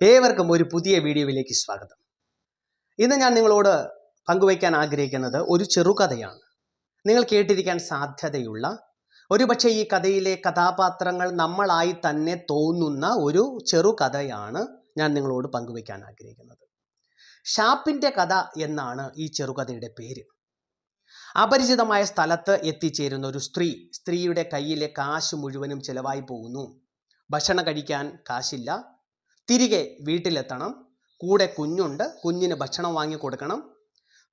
ഏവർക്കും ഒരു പുതിയ വീഡിയോയിലേക്ക് സ്വാഗതം. ഇന്ന് ഞാൻ നിങ്ങളോട് പങ്കുവയ്ക്കാൻ ആഗ്രഹിക്കുന്നത് ഒരു ചെറുകഥയാണ്. നിങ്ങൾ കേട്ടിരിക്കാൻ സാധ്യതയുള്ള, ഒരുപക്ഷെ ഈ കഥയിലെ കഥാപാത്രങ്ങൾ നമ്മളായി തന്നെ തോന്നുന്ന ഒരു ചെറുകഥയാണ് ഞാൻ നിങ്ങളോട് പങ്കുവയ്ക്കാൻ ആഗ്രഹിക്കുന്നത്. ഷാപ്പിൻ്റെ കഥ എന്നാണ് ഈ ചെറുകഥയുടെ പേര്. അപരിചിതമായ സ്ഥലത്ത് എത്തിച്ചേരുന്ന ഒരു സ്ത്രീയുടെ കയ്യിലെ കാശ് മുഴുവനും ചിലവായി പോകുന്നു. ഭക്ഷണം കഴിക്കാൻ കാശില്ല, തിരികെ വീട്ടിലെത്തണം, കൂടെ കുഞ്ഞുണ്ട്, കുഞ്ഞിന് ഭക്ഷണം വാങ്ങി കൊടുക്കണം,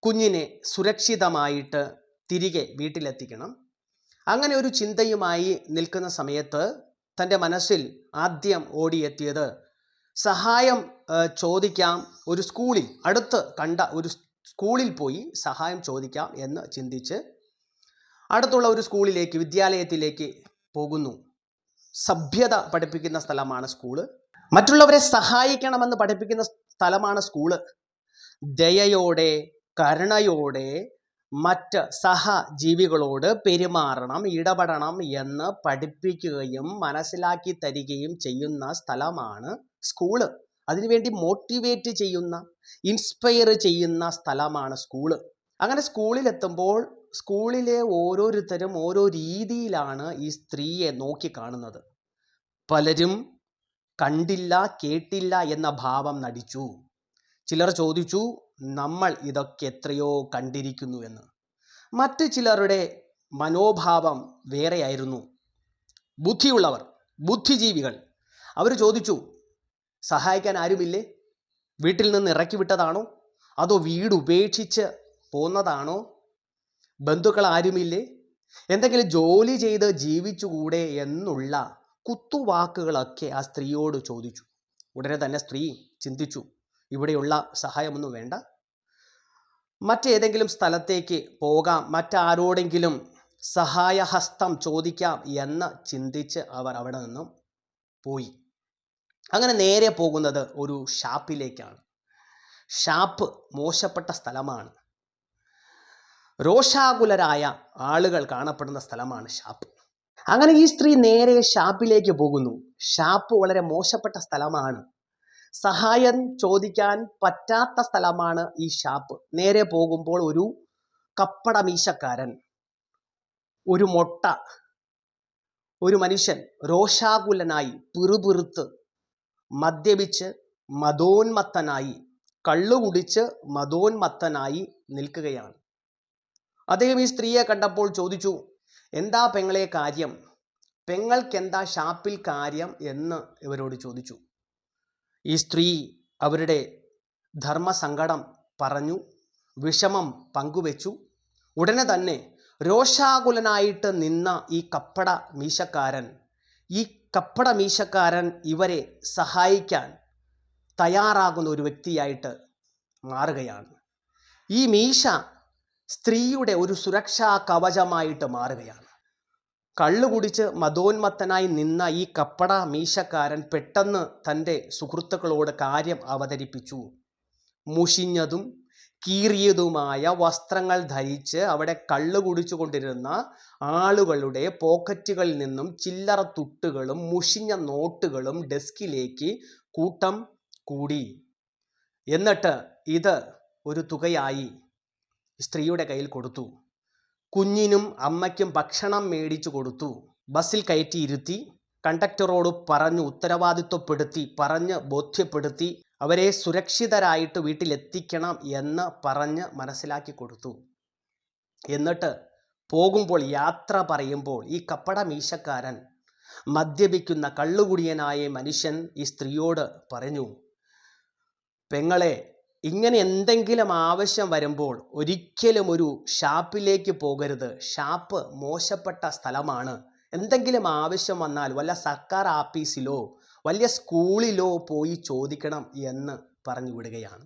കുഞ്ഞിനെ സുരക്ഷിതമായിട്ട് തിരികെ വീട്ടിലെത്തിക്കണം. അങ്ങനെ ഒരു ചിന്തയുമായി നിൽക്കുന്ന സമയത്ത് തൻ്റെ മനസ്സിൽ ആദ്യം ഓടിയെത്തിയത് സഹായം ചോദിക്കാം, ഒരു സ്കൂളിൽ അടുത്ത് കണ്ട ഒരു സ്കൂളിൽ പോയി സഹായം ചോദിക്കാം എന്ന് ചിന്തിച്ച് അടുത്തുള്ള ഒരു സ്കൂളിലേക്ക്, വിദ്യാലയത്തിലേക്ക് പോകുന്നു. സഭ്യത പഠിപ്പിക്കുന്ന സ്ഥലമാണ് സ്കൂള്. മറ്റുള്ളവരെ സഹായിക്കണമെന്ന് പഠിപ്പിക്കുന്ന സ്ഥലമാണ് സ്കൂള്. ദയയോടെ, കരുണയോടെ മറ്റ് സഹജീവികളോട് പെരുമാറണം, ഇടപെടണം എന്ന് പഠിപ്പിക്കുകയും മനസ്സിലാക്കി തരികയും ചെയ്യുന്ന സ്ഥലമാണ് സ്കൂള്. അതിനുവേണ്ടി മോട്ടിവേറ്റ് ചെയ്യുന്ന, ഇൻസ്പയർ ചെയ്യുന്ന സ്ഥലമാണ് സ്കൂള്. അങ്ങനെ സ്കൂളിലെത്തുമ്പോൾ സ്കൂളിലെ ഓരോരുത്തരും ഓരോ രീതിയിലാണ് ഈ സ്ത്രീയെ നോക്കിക്കാണുന്നത്. പലരും കണ്ടില്ല, കേട്ടില്ല എന്ന ഭാവം നടിച്ചു. ചിലർ ചോദിച്ചു, നമ്മൾ ഇതൊക്കെ എത്രയോ കണ്ടിരിക്കുന്നു എന്ന്. മറ്റ് ചിലരുടെ മനോഭാവം വേറെയായിരുന്നു. ബുദ്ധിയുള്ളവർ, ബുദ്ധിജീവികൾ, അവർ ചോദിച്ചു, സഹായിക്കാൻ ആരുമില്ലേ? വീട്ടിൽ നിന്ന് ഇറക്കി വിട്ടതാണോ? അതോ വീട് ഉപേക്ഷിച്ച് പോന്നതാണോ? ബന്ധുക്കൾ ആരുമില്ലേ? എന്തെങ്കിലും ജോലി ചെയ്ത് ജീവിച്ചുകൂടെ എന്നുള്ള കുത്തുവാക്കുകളൊക്കെ ആ സ്ത്രീയോട് ചോദിച്ചു. ഉടനെ തന്നെ സ്ത്രീ ചിന്തിച്ചു, ഇവിടെയുള്ള സഹായമൊന്നും വേണ്ട, മറ്റേതെങ്കിലും സ്ഥലത്തേക്ക് പോകാം, മറ്റാരോടെങ്കിലും സഹായഹസ്തം ചോദിക്കാം എന്ന് ചിന്തിച്ച് അവർ അവിടെ നിന്നും പോയി. അങ്ങനെ നേരെ പോകുന്നത് ഒരു ഷാപ്പിലേക്കാണ്. ഷാപ്പ് മോശപ്പെട്ട സ്ഥലമാണ്. രോഷാകുലരായ ആളുകൾ കാണപ്പെടുന്ന സ്ഥലമാണ് ഷാപ്പ്. അങ്ങനെ ഈ സ്ത്രീ നേരെ ഷാപ്പിലേക്ക് പോകുന്നു. ഷാപ്പ് വളരെ മോശപ്പെട്ട സ്ഥലമാണ്. സഹായം ചോദിക്കാൻ പറ്റാത്ത സ്ഥലമാണ് ഈ ഷാപ്പ്. നേരെ പോകുമ്പോൾ ഒരു കപ്പട മീശക്കാരൻ, ഒരു മൊട്ട, ഒരു മനുഷ്യൻ രോഷാകുലനായി, പിറുപിറുത്ത്, മദ്യപിച്ച് മദോന്മത്തനായി, കള്ളുകുടിച്ച് മദോന്മത്തനായി നിൽക്കുകയാണ്. അദ്ദേഹം ഈ സ്ത്രീയെ കണ്ടപ്പോൾ ചോദിച്ചു, എന്താ പെങ്ങളെ കാര്യം? പെങ്ങൾക്കെന്താ ഷാപ്പിൽ കാര്യം എന്ന് ഇവരോട് ചോദിച്ചു. ഈ സ്ത്രീ അവരുടെ ധർമ്മസങ്കടം പറഞ്ഞു, വിഷമം പങ്കുവെച്ചു. ഉടനെ തന്നെ രോഷാകുലനായിട്ട് നിന്ന ഈ കപ്പട മീശക്കാരൻ ഇവരെ സഹായിക്കാൻ തയ്യാറാകുന്ന ഒരു വ്യക്തിയായിട്ട് മാറുകയാണ്. ഈ മീശ സ്ത്രീയുടെ ഒരു സുരക്ഷാ കവചമായിട്ട് മാറുകയാണ്. കള്ളുകുടിച്ച് മദോന്മത്തനായി നിന്ന ഈ കപ്പട മീശക്കാരൻ പെട്ടെന്ന് തൻ്റെ സുഹൃത്തുക്കളോട് കാര്യം അവതരിപ്പിച്ചു. മുഷിഞ്ഞതും കീറിയതുമായ വസ്ത്രങ്ങൾ ധരിച്ച് അവിടെ കള്ളുകുടിച്ചു കൊണ്ടിരുന്ന ആളുകളുടെ പോക്കറ്റുകളിൽ നിന്നും ചില്ലറ തുട്ടുകളും മുഷിഞ്ഞ നോട്ടുകളും ഡെസ്കിലേക്ക് കൂട്ടം കൂടി. എന്നിട്ട് ഇത് ഒരു തുകയായി സ്ത്രീയുടെ കയ്യിൽ കൊടുത്തു. കുഞ്ഞിനും അമ്മയ്ക്കും ഭക്ഷണം മേടിച്ചു കൊടുത്തു. ബസ്സിൽ കയറ്റിയിരുത്തി, കണ്ടക്ടറോട് പറഞ്ഞു ഉത്തരവാദിത്വപ്പെടുത്തി, പറഞ്ഞ് ബോധ്യപ്പെടുത്തി, അവരെ സുരക്ഷിതരായിട്ട് വീട്ടിലെത്തിക്കണം എന്ന് പറഞ്ഞ് മനസ്സിലാക്കി കൊടുത്തു. എന്നിട്ട് പോകുമ്പോൾ, യാത്ര പറയുമ്പോൾ, ഈ കപ്പട മീശക്കാരൻ, മദ്യപിക്കുന്ന കള്ളുകുടിയനായ മനുഷ്യൻ ഈ സ്ത്രീയോട് പറഞ്ഞു, പെങ്ങളെ, ഇങ്ങനെ എന്തെങ്കിലും ആവശ്യം വരുമ്പോൾ ഒരിക്കലും ഒരു ഷാപ്പിലേക്ക് പോകരുത്. ഷാപ്പ് മോശപ്പെട്ട സ്ഥലമാണ്. എന്തെങ്കിലും ആവശ്യം വന്നാൽ വല്ല സർക്കാർ ആഫീസിലോ വലിയ സ്കൂളിലോ പോയി ചോദിക്കണം എന്ന് പറഞ്ഞു വിടുകയാണ്.